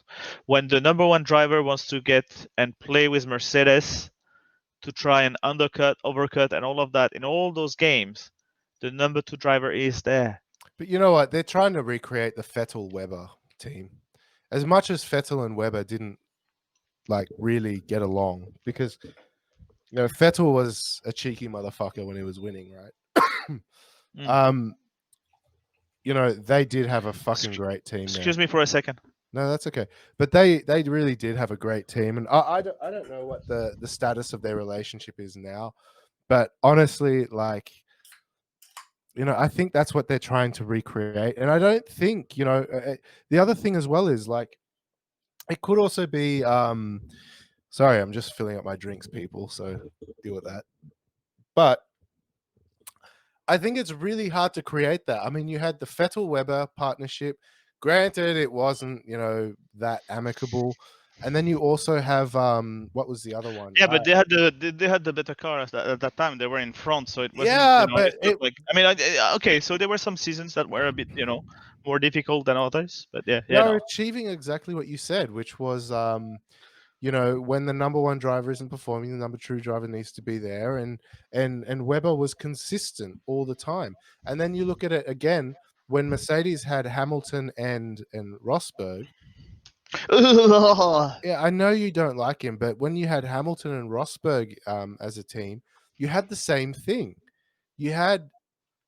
When the number one driver wants to get and play with Mercedes to try and undercut, overcut, and all of that in all those games, the number two driver is there. but you know what? They're trying to recreate the Vettel Weber team. As much as Vettel and Weber didn't like really get along, because Vettel was a cheeky motherfucker when he was winning, right? Mm. They did have a fucking great team there. Excuse me for a second. No, that's okay. But they really did have a great team, and I don't know what the status of their relationship is now, but honestly, like, I think that's what they're trying to recreate, and I don't think the other thing as well is like it could also be. Sorry, I'm just filling up my drinks, people. So deal with that. But I think it's really hard to create that. I mean, you had the Vettel Weber partnership. Granted, it wasn't, that amicable. And then you also have what was the other one? Yeah, but they had the better car at that time. They were in front, so it wasn't. Yeah, It's but not like, I mean, okay. So there were some seasons that were a bit more difficult than others. But yeah, they are no. achieving exactly what you said, which was when the number one driver isn't performing, the number two driver needs to be there, and Weber was consistent all the time. And then you look at it again when Mercedes had Hamilton and Rosberg. Yeah, I know you don't like him, but when you had Hamilton and Rosberg as a team, you had the same thing. You had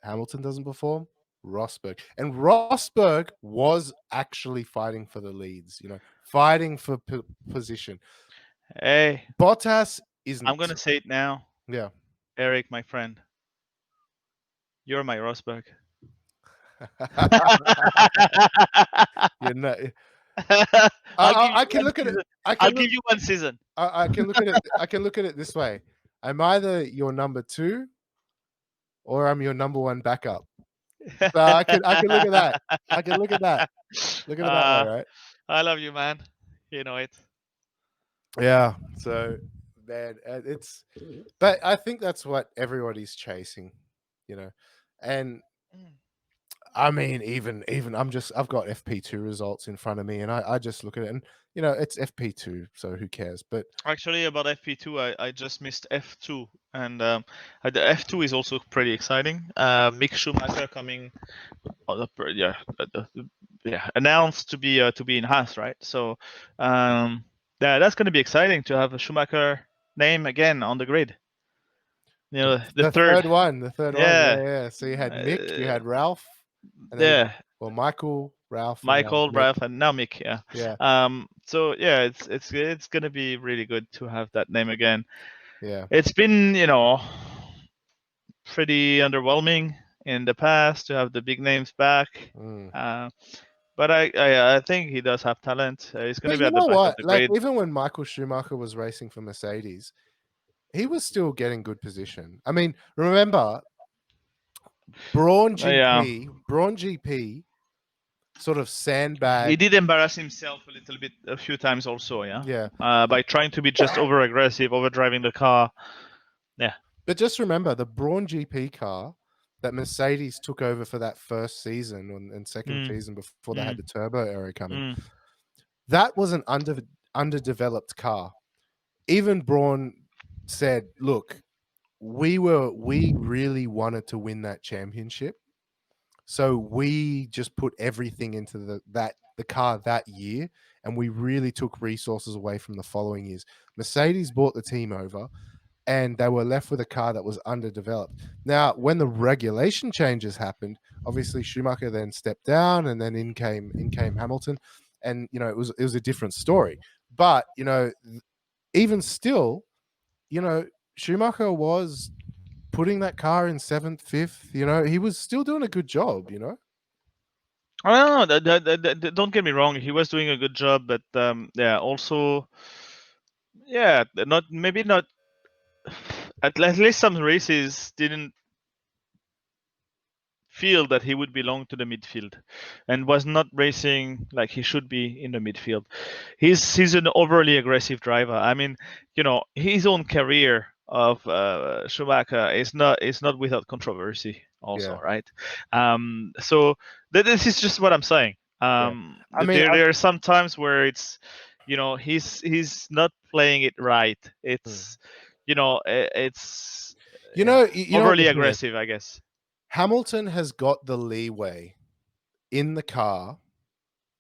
Hamilton doesn't perform, Rosberg. And Rosberg was actually fighting for the leads, fighting for position. Hey, Bottas I'm isn't. gonna say it now, Yeah. Eric, my friend. You're my Rosberg. You're not, I'll give I you can one look at it. season. I I'll can look. give you one season. I can look at it. I can look at it this way. I'm either your number two or I'm your number one backup. So I can look at that. I can look at that. Look at it that way, uh, right? I love you, man. You know it. Yeah. So man, but I think that's what everybody's chasing, you know. And I mean, even I've got FP2 results in front of me, and I just look at it, and it's FP2, so who cares? But Actually, about FP2, I just missed F2, and the F2 is also pretty exciting. Mick Schumacher coming, announced to be in Haas, right? So, yeah, that's going to be exciting to have a Schumacher name again on the grid. The the third, third one, yeah, yeah, yeah. So you had Mick, you uh, had Ralph, and then yeah, Michael, Ralph, and now Michael, Mick. Ralph, and now Mick, yeah. Yeah, So yeah, it's gonna be really good to have that name again. yeah. It's been pretty underwhelming in the past to have the big names back. Mm. But I think he does have talent. He's going to But be you at the know back of what? the Like grade. even when Michael Schumacher was racing for Mercedes, he was still getting good position. I mean, remember Yeah, Braun GP sort of he sandbagged. did embarrass himself a little bit a few times also. Yeah, Yeah. by trying to be just over aggressive, over driving the car. Yeah. But just remember the Braun GP car that Mercedes took over for that first season and second Mm, season before they had mm, the turbo era coming. mm. That was an underdeveloped car. Even Braun said, "Look, we really wanted to win that championship, so we just put everything into the car that year, and we really took resources away from the following years. Mercedes bought the team over, and they were left with a car that was underdeveloped. Now, when the regulation changes happened, obviously Schumacher then stepped down, and then in came Hamilton, and it was a different story. But even still, Schumacher was putting that car in seventh, fifth. He was still doing a good job. I don't know. Don't get me wrong. He was doing a good job, but yeah, also, yeah, not maybe not. At least some races didn't feel that he would belong to the midfield, and was not racing like he should be in the midfield. He's an overly aggressive driver. I mean, his own career of Schumacher is not without controversy. Also, Yeah, right? So this is just what I'm saying. yeah. I mean, There are some times where it's, he's not playing it right. hmm. It's You know what the overly thing is? aggressive, I guess. Hamilton has got the leeway in the car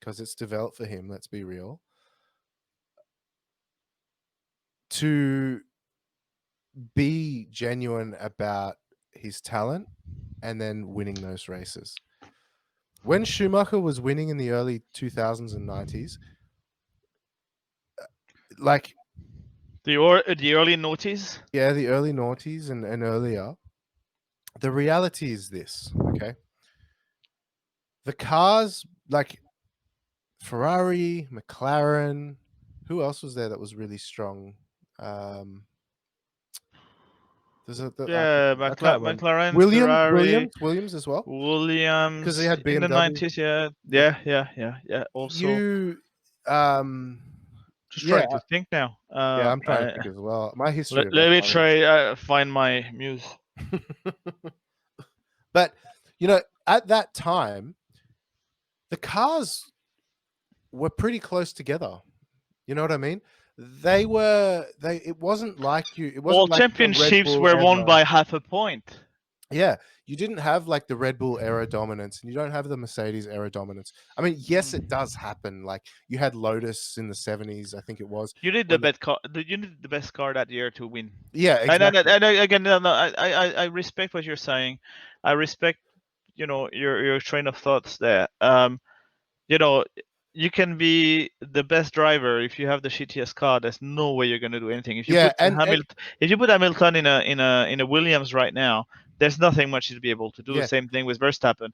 because it's developed for him. Let's be real. To be genuine about his talent and then winning those races. When Schumacher was winning in the early 2000s and 90s, like, The early noughties. yeah, the early noughties and earlier, the reality is this, okay? The cars, like Ferrari, McLaren, who else was there that was really strong? Um, there's Yeah, I can't remember. McLaren, Williams, Ferrari, Williams as well, because they Williams had in the BMW. 90s. Yeah, Yeah, yeah. Also, you, um, just yeah, trying to think now. yeah. I'm trying to think as well. My history of Let me F1 try find my muse. is, but at that time, the cars were pretty close together. You know what I mean? It wasn't like you. It All wasn't like the Red championships Bull were won ever. by half a point. Yeah, you didn't have like the Red Bull era dominance, and you don't have the Mercedes era dominance. I mean, yes, it does happen. Like you had Lotus in the 70s, I think it was. You need the When best car. You need the best car that year to win. Yeah, And exactly. again, no, no, I respect what you're saying. I respect, your train of thoughts there. You know, you can be the best driver if you have the shittiest car. There's no way you're gonna do anything. Yeah, and If you put Hamilton in a Williams right now, there's nothing much he'd be able to do. yeah, Same thing with Verstappen.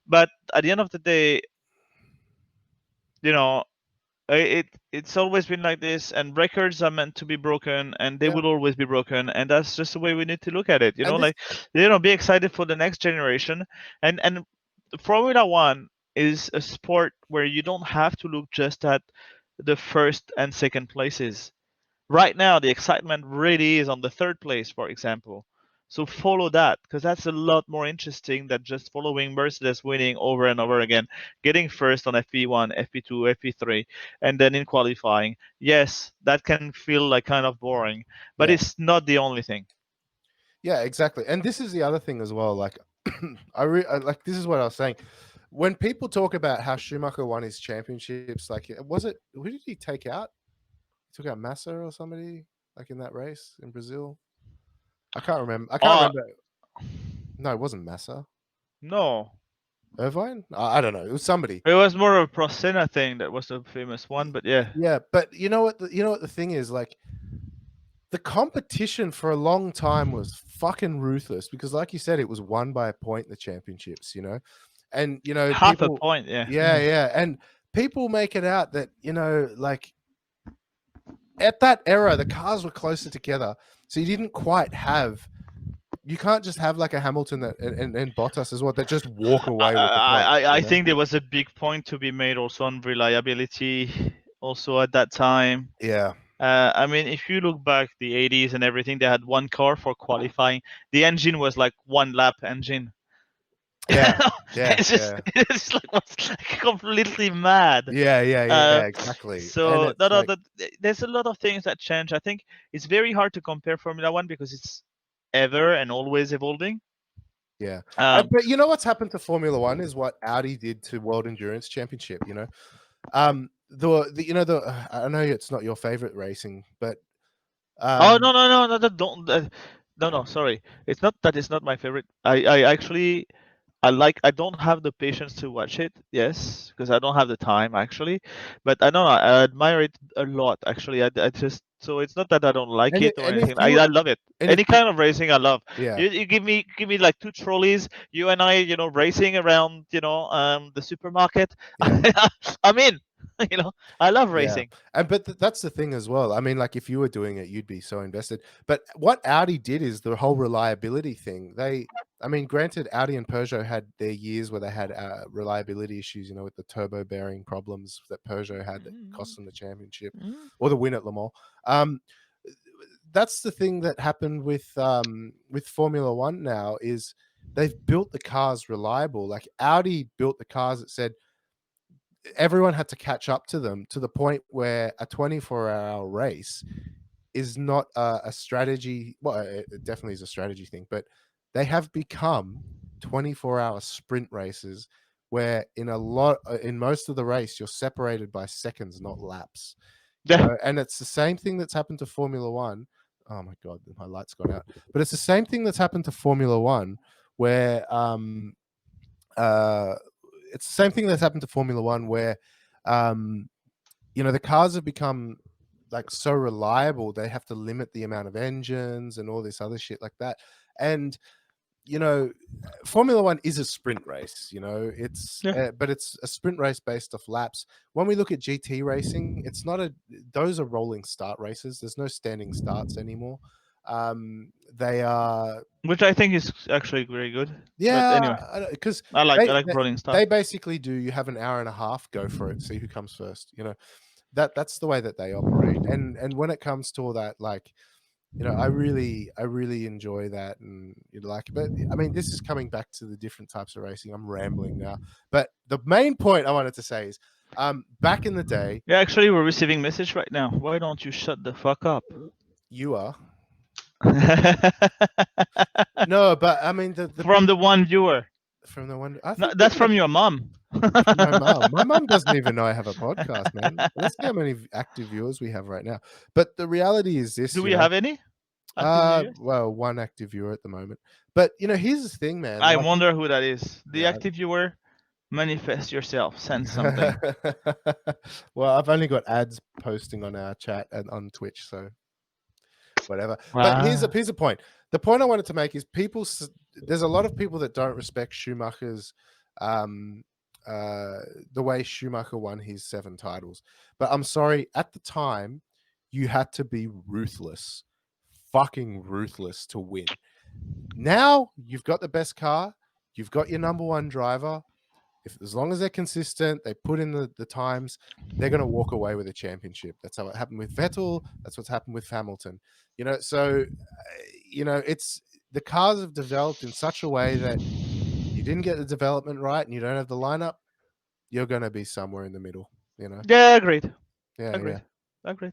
But at the end of the day, you know, it's always been like this, and records are meant to be broken, and they yeah, will always be broken, and that's just the way we need to look at it. and this, Like, be excited for the next generation, and Formula One is a sport where you don't have to look just at the first and second places. Right now, the excitement really is on the third place, for example. So follow that, because that's a lot more interesting than just following Mercedes winning over and over again, getting first on FP1, FP2, FP3, and then in qualifying. Yes, that can feel like kind of boring, but yeah, it's not the only thing. yeah, exactly. And this is the other thing as well. Like, like this is what I was saying. When people talk about how Schumacher won his championships, like, was it who did he take out? He took out Massa or somebody like in that race in Brazil. I can't remember. I can't Uh, remember. No, it wasn't Massa. no. Irvine? I don't know. It was somebody. It was more of a Procena thing that was the famous one, but yeah. Yeah, but you know what? You know what the thing is, like, the competition for a long time was fucking ruthless because, like you said, it was won by a point. The championships, and Half a people, point, yeah. yeah, yeah, and people make it out that like at that era, the cars were closer together, so you didn't quite have. You can't just have like a Hamilton that and Bottas as well that just walk away with the points. I think there was a big point to be made also on reliability, also at that time. Yeah, I mean, if you look back the 80s and everything, they had one car for qualifying. The engine was like one lap engine. yeah, yeah, it's just yeah, it's like what's like completely mad. yeah, yeah, Uh, yeah, exactly. And so it's like, there's a lot of things that change. I think it's very hard to compare Formula One because it's ever and always evolving. yeah, Um, but you know what's happened to Formula One is what Audi did to World Endurance Championship. I know it's not your favorite racing, but oh um, no, don't no, sorry. It's not that it's not my favorite. I actually I don't have the patience to watch it, yes, because I don't have the time actually. But I know I admire it a lot actually. I just so it's not that I don't like it or and if anything. you I love it. and if Any kind of racing I love. yeah, You give me like two trolleys, you and I, racing around, the supermarket. yeah, I'm in. You know, I love yeah, racing. and but that's the thing as well. I mean, like if you were doing it, you'd be so invested. But what Audi did is the whole reliability thing. I mean, granted, Audi and Peugeot had their years where they had reliability issues, with the turbo bearing problems that Peugeot had that cost them the championship Mm. or the win at Le Mans. Um, that's the thing that happened with Formula One now is they've built the cars reliable. Like Audi built the cars that said everyone had to catch up to them to the point where a 24-hour race is not a strategy. Well, it definitely is a strategy thing, but they have become 24-hour sprint races where in most of the race you're separated by seconds, not laps. Yeah. And it's the same thing that's happened to Formula One. Oh my god, my light's gone out. But it's the same thing that's happened to Formula One, where uh, it's the same thing that's happened to Formula One, where um, the cars have become like so reliable. They have to limit the amount of engines and all this other shit like that. And you know, Formula One is a sprint race. Yeah. But it's a sprint race based off laps. When we look at GT racing, it's not a. Those are rolling start races. There's no standing starts anymore. They are, Which I think is actually very good. But yeah, anyway, because I they, like they rolling stuff. they basically do. You have an hour and a half. Go for it. See who comes first. That's the way that they operate. And when it comes to all that, like, I really enjoy that, and but I mean, this is coming back to the different types of racing. I'm rambling now, but the main point I wanted to say is, back in the day, Yeah, actually, we're receiving message right now. Why don't you shut the fuck up? you are no, but I mean the From big the one viewer. from the one I No, think we that's got from your mom. from my mom. My mom doesn't even know I have a podcast, man. Let's see how many active viewers we have right now. But the reality is Do this, we have any active viewers? well, one active viewer at the moment. But here's the thing, man. I Like, wonder who that is. The yeah. active viewer, manifest yourself. Send something. Well, I've only got ads posting on our chat and on Twitch, so whatever. But here's Wow. a point. The point I wanted to make is there's a lot of people that don't respect Schumacher's um the way Schumacher won his 7 titles. But I'm sorry, at the time you had to be ruthless. Fucking ruthless to win. Now you've got the best car, you've got your number one driver. As long as they're consistent, they put in the times, they're going to walk away with a championship. That's how it happened with Vettel. That's what's happened with Hamilton. So it's the cars have developed in such a way that you didn't get the development right and you don't have the lineup, you're going to be somewhere in the middle. Yeah, agreed. Yeah, yeah. Agreed. Agreed.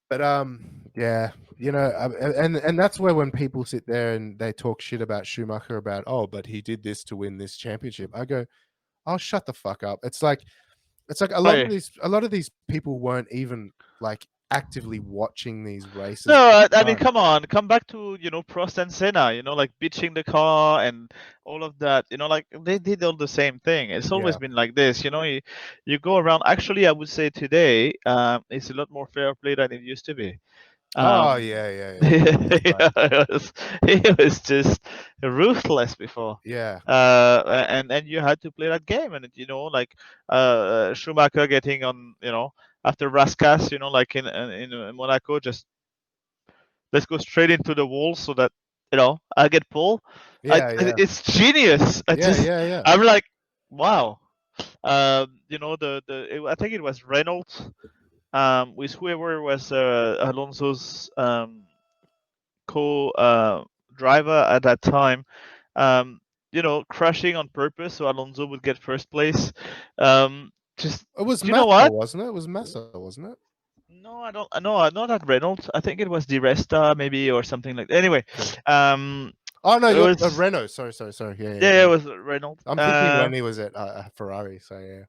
But yeah, and that's where when people sit there and they talk shit about Schumacher about, oh, but he did this to win this championship. I go, oh, shut the fuck up. It's like a lot of Hey. these people weren't even like actively watching these races. No, At the I mean, time. come on, come back to Prost and Senna. Like bitching the car and all of that. Like they did all the same thing. It's always Yeah. been like this. You go around. Actually, I would say today, it's a lot more fair play than it used to be. Oh Um, yeah, yeah, yeah. That's right. yeah, it was just ruthless before. Yeah. And you had to play that game, and like Schumacher getting on, after Raskas, like in Monaco, just let's go straight into the wall so that I get pulled. Yeah, yeah. It's genius. Yeah, yeah, yeah. I'm like, wow. I think it was Reynolds, with whoever was Alonso's co driver at that time, um, crashing on purpose so Alonso would get first place. Just, It was you know Massa, what? wasn't it? It was Massa, wasn't it? No, I don't. No, not that Reynolds. I think it was Di Resta maybe or something like that. Anyway, Okay. um, Oh no, it you're was Renault. Sorry, sorry, sorry. Yeah, yeah, yeah, yeah. it was Reynolds. I'm thinking when he was at Ferrari. So yeah.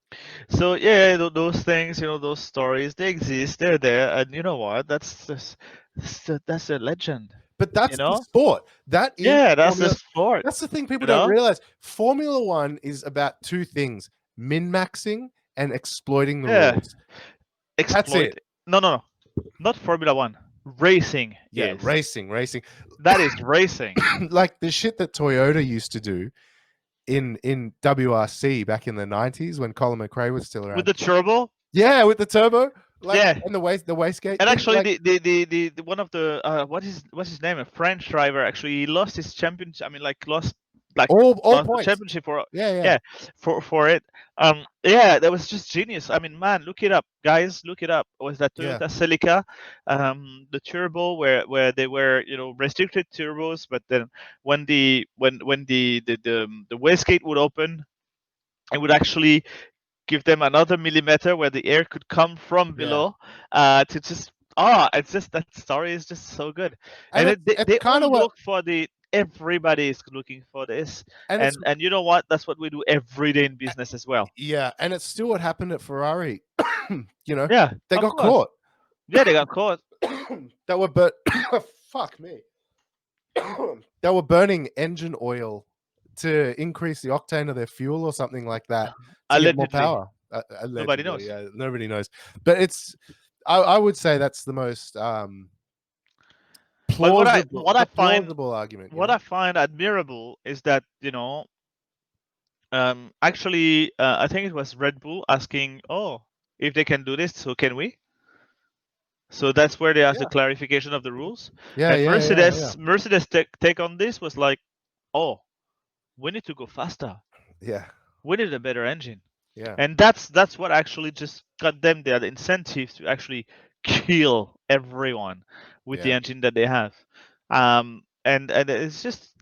So yeah, those things, those stories, they exist. They're there, and you know what? That's a legend. But You that's the know? sport. That is Yeah, that's the Formula. sport. That's the thing people You don't know? realize. Formula One is about two things: min-maxing and exploiting the Yeah. rules. That's Exploit. it. No, no, no. Not Formula One. Racing Yeah, is. racing. That is racing. Like the shit that Toyota used to do in WRC back in the 90s when Colin McRae was still With around. the turbo? Yeah, with the turbo. Like, Yeah, and the wastegate and thing, actually, like, the one of the what's his name? A French driver actually he lost his championship. I mean, like like all lost the points. championship for Yeah, yeah, yeah for it. Yeah, that was just genius. I mean, man, look it up, guys. Look it up. Was that yeah, Toyota Celica, the turbo where they were restricted turbos, but then when the wastegate would open, it would actually give them another millimeter where the air could come from yeah. below to just it's just that story is just so good. And And it's they all kind of what, look for the everybody is looking for this. and it's And you know what, that's what we do every day in business as well. yeah, and it's still what happened at Ferrari. You know, Yeah, they of got course. caught. Yeah, they got caught. That were but fuck me. They were burning engine oil to increase the octane of their fuel or something like that to get more Allegedly. power. Nobody Allegedly, knows. yeah, nobody knows. But I would say that's the most But plausible, the plausible argument. You what know? I find admirable is that actually I think it was Red Bull asking, oh, if they can do this, so can we? So that's where they asked the Yeah, clarification of the rules. yeah, And yeah, yeah, yeah, Mercedes take on this was like, oh, we need to go faster. yeah, We need a better engine. yeah, And that's what actually just got them the incentive to actually kill everyone with the yeah, engine that they have. And it's just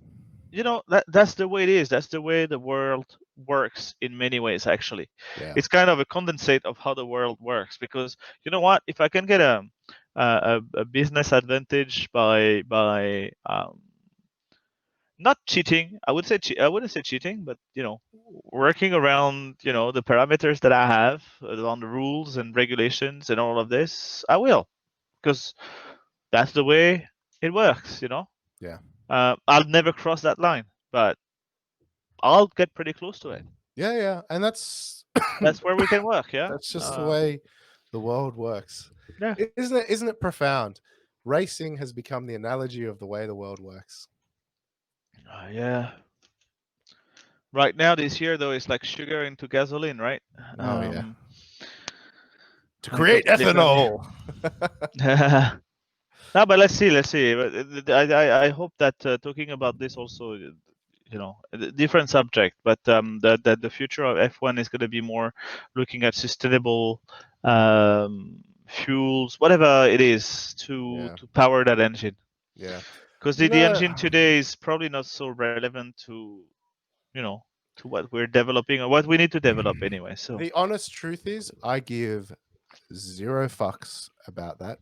that's the way it is. That's the way the world works in many ways. Actually, yeah, it's kind of a condensate of how the world works. Because you know what, if I can get a business advantage by not cheating, I would say I wouldn't say cheating, but working around the parameters that I have on the rules and regulations and all of this, I will, because that's the way it works. yeah, I'll never cross that line, but I'll get pretty close to it. yeah, yeah, and that's That's where we can work, yeah. that's just the way the world works. Yeah, Isn't it? Isn't it profound? Racing has become the analogy of the way the world works. yeah. Right now, this year though, it's like sugar into gasoline, right? Oh yeah. Um, To I create totally agree. ethanol. No, but let's see, let's see. But I hope that talking about this also, a different subject, but the future of F1 is going to be more looking at sustainable fuels, whatever it is, to Yeah, power that engine. yeah. Because You the know, engine today is probably not so relevant you know, to what we're developing or what we need to develop anyway. So the honest truth is, I give zero fucks about that.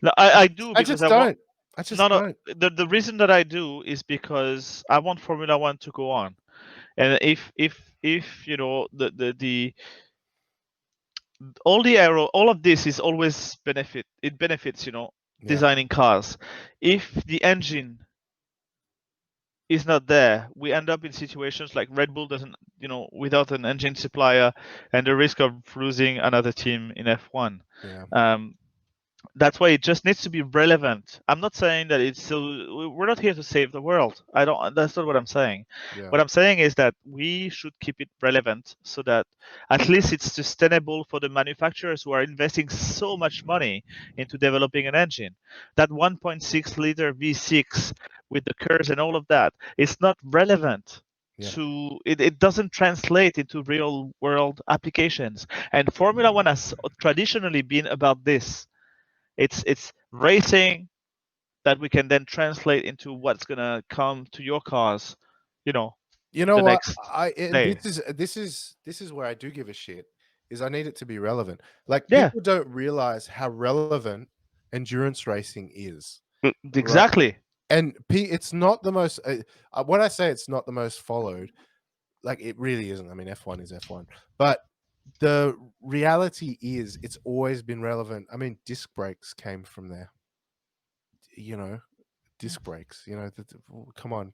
no, I do I because just I want. don't. I just No, no. don't. The reason that I do is because I want Formula One to go on, and if the all of this is always benefit. It benefits Yeah, designing cars. If the engine is not there, we end up in situations like Red Bull doesn't, without an engine supplier, and the risk of losing another team in F1. yeah, Um, that's why it just needs to be relevant. I'm not saying that it's so. We're not here to save the world. I don't. That's not what I'm saying. yeah, What I'm saying is that we should keep it relevant so that at least it's sustainable for the manufacturers who are investing so much money into developing an engine. That 1.6 liter V6 with the curves and all of that, it's not relevant. yeah. It doesn't translate into real world applications. And Formula One has traditionally been about this. It's racing that we can then translate into what's gonna come to your cars, you know, You know the what? next And day. this is where I do give a shit. Is I need it to be relevant. Like, Yeah, people don't realize how relevant endurance racing is, right? exactly. And it's not the most. When I say it's not the most followed, like, it really isn't. I mean, F1 is F1, but the reality is it's always been relevant. I mean, disc brakes came from there. You know, disc brakes. Come on,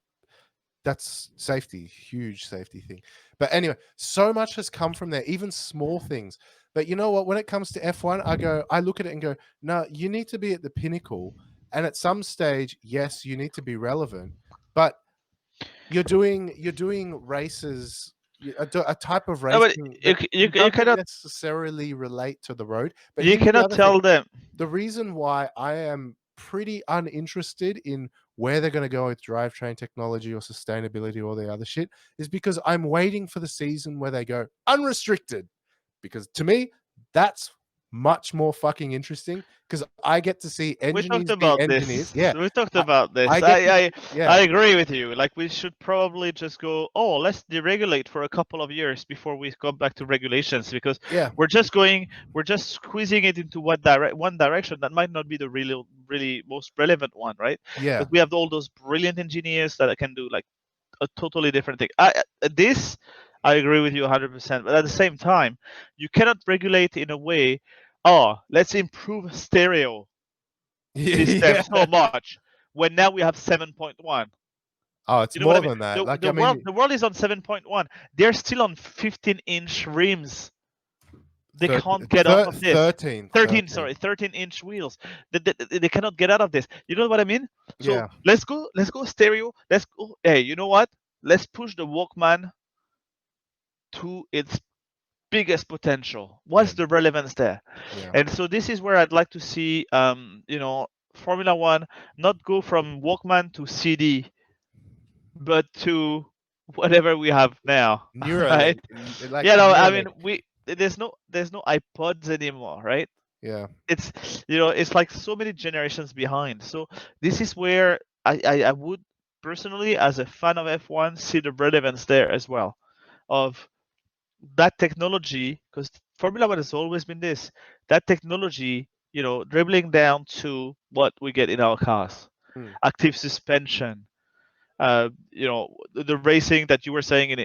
that's safety, huge safety thing. But anyway, so much has come from there, even small things. But you know what? When it comes to F1, I look at it and go, no, you need to be at the pinnacle. And at some stage, yes, you need to be relevant. But you're doing races a type of No, but racing that you doesn't cannot necessarily relate to the road. But you here's the cannot other thing. tell them The reason why I am pretty uninterested in where they're going to go with drivetrain technology or sustainability or all the other shit is because I'm waiting for the season where they go unrestricted. Because to me, that's much more fucking interesting because I get to see we talked engineers be about engineers. this. Yeah. We talked I, about I this. get to, I yeah, agree with you. Like we should probably just go, oh, let's deregulate for a couple of years before we go back to regulations because yeah, we're just squeezing it into one direction that might not be the really most relevant one, right? yeah. Because we have all those brilliant engineers that can do like a totally different thing. This I agree with you 100%. But at the same time, you cannot regulate in a way. Oh, let's improve stereo system Yeah. so much when now we have 7.1. Oh, it's You know what I more mean? than that. The Like, the I world mean, the world is on 7.1. They're still on 15-inch rims. They can't get off of this. 13, 13, 13. sorry, 13-inch wheels. They cannot get out of this. You know what I mean? So Yeah. let's go stereo. Let's go. Hey, you know what? Let's push the Walkman to its biggest potential. Yeah. What's the relevance there? Yeah. And so this is where I'd like to see, Formula One not go from Walkman to CD, but to whatever we have now, right? Neuralink, like Yeah, no, I mean Neuralink. there's no iPods anymore, right? Yeah. It's it's like so many generations behind. So this is where I would personally, as a fan of F1, see the relevance there as well of that technology, because Formula One has always been this, that technology, dribbling down to what we get in our cars, Mm. active suspension, the racing that you were saying in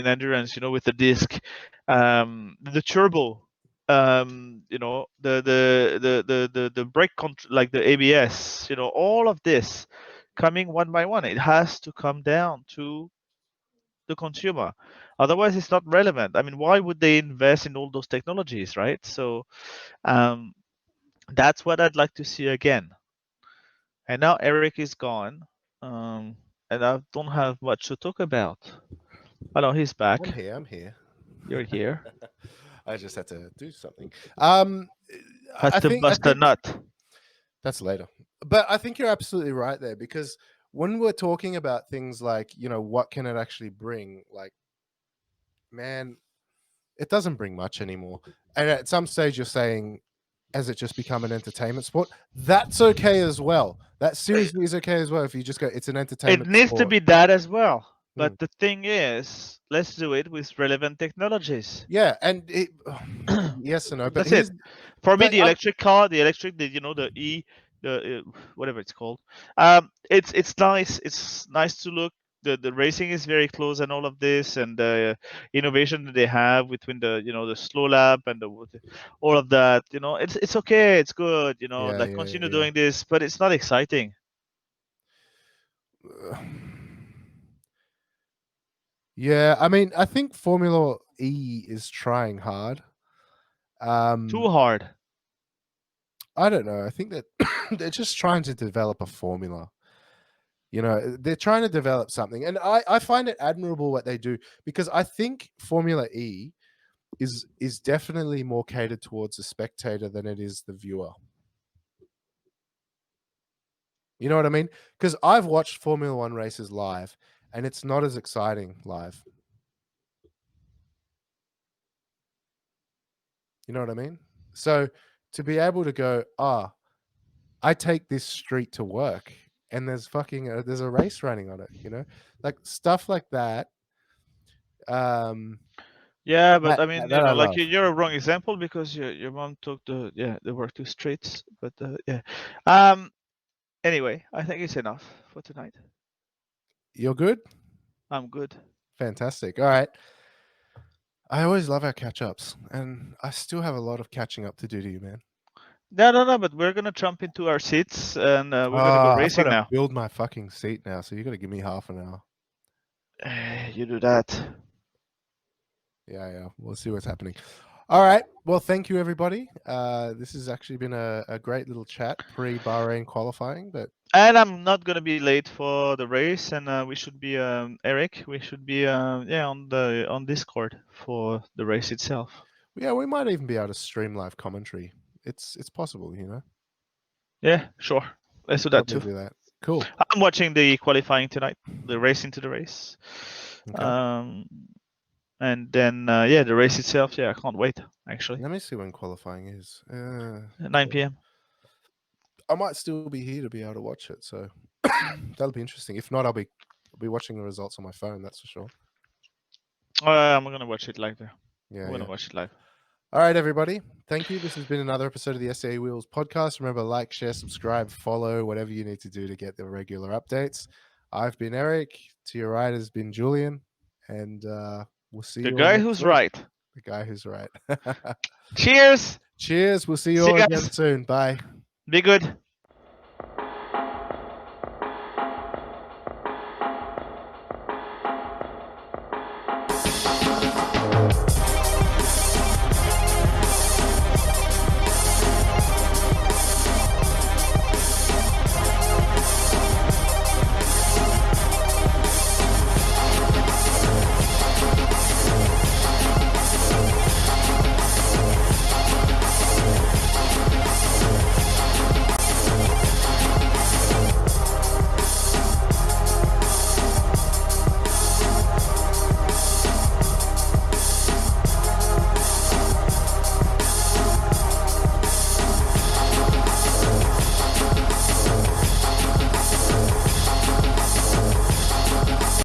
endurance, with the disc, the turbo, the brake control, like the ABS, all of this coming one by one. It has to come down to the consumer. Otherwise, it's not relevant. I mean, why would they invest in all those technologies, right? So um, that's what I'd like to see again. And now Eric is gone, and I don't have much to talk about. Oh no, he's back. I'm here. I'm here. You're here. I just had to do something. Um, Has I to think I bust a think nut. that's later. But I think you're absolutely right there because when we're talking about things like, what can it actually bring? Like, man, it doesn't bring much anymore. And at some stage, you're saying, has it just become an entertainment sport? That's okay as well. That seriously is okay as well. If you just go, it's an It entertainment needs to sport. be that as well. Hmm. But the thing is, let's do it with relevant technologies. Yeah, and yes and no. But That's it. here's, For me, but the electric car, the whatever it's called. It's nice. It's nice to look. The racing is very close and all of this, and the innovation that they have between the slow lap and all of that. It's okay. It's good. yeah, Like yeah, continue yeah. doing this, but it's not exciting. Yeah, I mean, I think Formula E is trying hard. Too Um, hard. I don't know. I think that they're just trying to develop a formula. They're trying to develop something, and I find it admirable what they do because I think Formula E is definitely more catered towards the spectator than it is the viewer. You know what I mean? Because I've watched Formula One races live, and it's not as exciting live. You know what I mean? So to be able to go, I take this street to work, and there's a race running on it. Like stuff like that. Um, Yeah, but that I mean, that I like love. you're a wrong example because your mom took the work to streets. But yeah. Um. Anyway, I think it's enough for tonight. You're good. I'm good. Fantastic. All right. I always love our catch ups, and I still have a lot of catching up to do to you, man. No, no, no. But we're gonna jump into our seats and we're gonna go I've got racing to now. build my fucking seat now, so you got to give me half an hour. You do that. Yeah, yeah. We'll see what's happening. All right. Well, thank you, everybody. This has actually been a great little chat pre-Bahrain qualifying, but And I'm not gonna be late for the race, and we should be Eric. We should be on Discord for the race itself. yeah, we might even be able to stream live commentary. It's possible, you know. Yeah, sure. Let's do that Probably too. do that. Cool. I'm watching the qualifying tonight, the race into the race. Okay. And then the race itself. Yeah, I can't wait. Actually, Let me see when qualifying is. 9 p.m. I might still be here to be able to watch it, so that'll be interesting. If not, I'll be watching the results on my phone. That's for sure. I'm gonna watch it live there. Yeah, I'm gonna yeah. watch it live. All right, everybody. Thank you. This has been another episode of the SAE Wheels podcast. Remember, like, share, subscribe, follow, whatever you need to do to get the regular updates. I've been Eric. To your right has been Julian, and we'll see The you all guy next who's week. right. The guy who's right. Cheers. Cheers. We'll see you See all you again guys. soon. Bye. Be good.